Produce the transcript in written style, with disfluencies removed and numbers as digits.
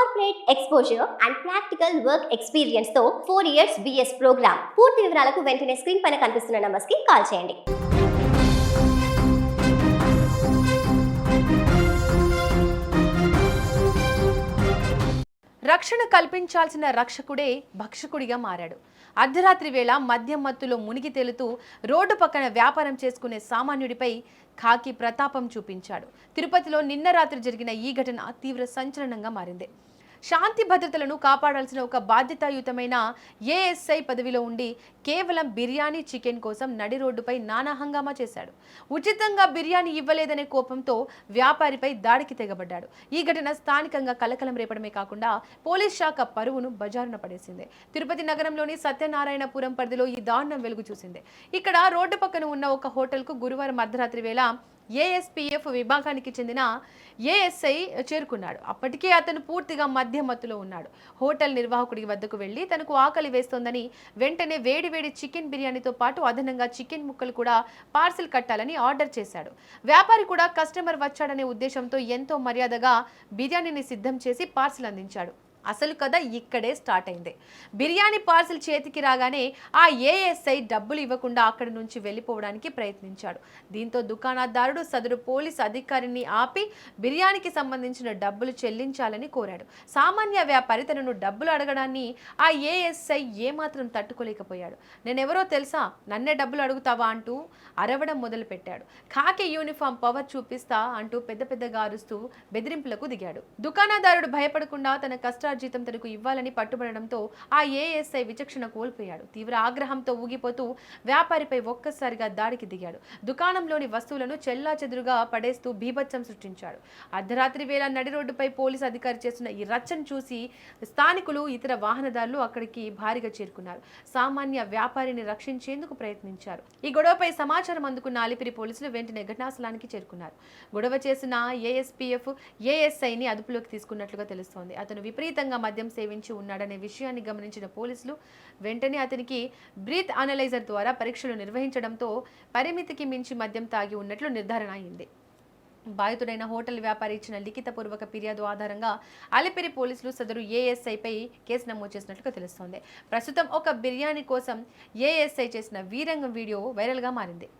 Corporate exposure and practical work experience తో 4 years BS programme. పూర్తి వివరాలకు వెంటనే స్క్రీన్ పైన కనిపిస్తున్న నంబర్స్ కి కాల్ చేయండి. రక్షణ కల్పించాల్సిన రక్షకుడే భక్షకుడిగా మారాడు. అర్ధరాత్రి వేళ మద్యం మత్తులో మునిగి తేలుతూ రోడ్డు పక్కన వ్యాపారం చేసుకునే సామాన్యుడిపై ఖాకీ ప్రతాపం చూపించాడు. తిరుపతిలో నిన్న రాత్రి జరిగిన ఈ ఘటన తీవ్ర సంచలనంగా మారింది. శాంతి భద్రతలను కాపాడాల్సిన ఒక బాధ్యతాయుతమైన ఏఎస్ఐ పదవిలో ఉండి కేవలం బిర్యానీ చికెన్ కోసం నడి రోడ్డుపై నానా హంగామా చేశాడు. ఉచితంగా బిర్యానీ ఇవ్వలేదనే కోపంతో వ్యాపారిపై దాడికి తెగబడ్డాడు. ఈ ఘటన స్థానికంగా కలకలం రేపడమే కాకుండా పోలీస్ శాఖ పరువును బజారున పడేసింది. తిరుపతి నగరంలోని సత్యనారాయణపురం పరిధిలో ఈ దారుణం వెలుగు చూసింది. ఇక్కడ రోడ్డు పక్కన ఉన్న ఒక హోటల్కు గురువారం అర్ధరాత్రి వేళ ఏఎస్పీఎఫ్ విభాగానికి చెందిన ఏఎస్ఐ చేరుకున్నాడు. అప్పటికే అతను పూర్తిగా మద్యం మత్తులో ఉన్నాడు. హోటల్ నిర్వాహకుడి వద్దకు వెళ్లి తనకు ఆకలి వేస్తోందని వెంటనే వేడి చికెన్ బిర్యానీతో పాటు అదనంగా చికెన్ ముక్కలు కూడా పార్సిల్ కట్టాలని ఆర్డర్ చేశాడు. వ్యాపారి కూడా కస్టమర్ వచ్చాడనే ఉద్దేశంతో ఎంతో మర్యాదగా బిర్యానీని సిద్ధం చేసి పార్సిల్ అందించాడు. అసలు కథ ఇక్కడే స్టార్ట్ అయింది. బిర్యానీ పార్సిల్ చేతికి రాగానే ఆ ఏఎస్ఐ డబ్బులు ఇవ్వకుండా అక్కడి నుంచి వెళ్ళిపోవడానికి ప్రయత్నించాడు. దీంతో దుకాణదారుడు సదరు పోలీస్ అధికారిని ఆపి బిర్యానీకి సంబంధించిన డబ్బులు చెల్లించాలని కోరాడు. సామాన్య వ్యాపారి తనను డబ్బులు అడగడాన్ని ఆ ఏఎస్ఐ ఏమాత్రం తట్టుకోలేకపోయాడు. నేనెవరో తెలుసా, నన్నే డబ్బులు అడుగుతావా అంటూ అరవడం మొదలుపెట్టాడు. ఖాకీ యూనిఫామ్ పవర్ చూపిస్తా అంటూ పెద్దగా అరుస్తూ బెదిరింపులకు దిగాడు. దుకాణదారుడు భయపడకుండా తన జీతం తనకు ఇవ్వాలని పట్టుబడడంతో ఆ ఏఎస్ఐ విచక్షణ కోల్పోయాడు. తీవ్ర ఆగ్రహంతో ఊగిపోతూ వ్యాపారిపై ఒక్కసారిగా దాడికి దిగాడు. దుకాణంలోని వస్తువులను చెల్లాచెదురుగా పడేస్తూ బీభత్సం సృష్టించాడు. అర్ధరాత్రి వేళ నడి రోడ్డుపై పోలీసు అధికారి చేస్తున్న ఈ రచ్చను చూసి స్థానికులు, ఇతర వాహనదారులు అక్కడికి భారీగా చేరుకున్నారు. సామాన్య వ్యాపారిని రక్షించేందుకు ప్రయత్నించారు. ఈ గొడవపై సమాచారం అందుకున్న అలిపిరి పోలీసులు వెంటనే ఘటనాస్థలానికి చేరుకున్నారు. గొడవ చేసిన ఏఎస్పీఎఫ్ ఏఎస్ఐని అదుపులోకి తీసుకున్నట్లుగా తెలుస్తోంది. అతను విపరీతంగా మద్యం సేవించి ఉన్నాడనే విషయాన్ని గమనించిన పోలీసులు వెంటనే అతనికి బ్రీత్ అనలైజర్ ద్వారా పరీక్షలు నిర్వహించడంతో పరిమితికి మించి మద్యం తాగి ఉన్నట్లు నిర్ధారణ అయింది. బాధితుడైన హోటల్ వ్యాపారి ఇచ్చిన లిఖితపూర్వక ఫిర్యాదు ఆధారంగా అలిపిరి పోలీసులు సదరు ఏఎస్ఐపై కేసు నమోదు చేసినట్లుగా తెలుస్తోంది. ప్రస్తుతం ఒక బిర్యానీ కోసం ఏఎస్ఐ చేసిన వీరంగం వీడియో వైరల్గా మారింది.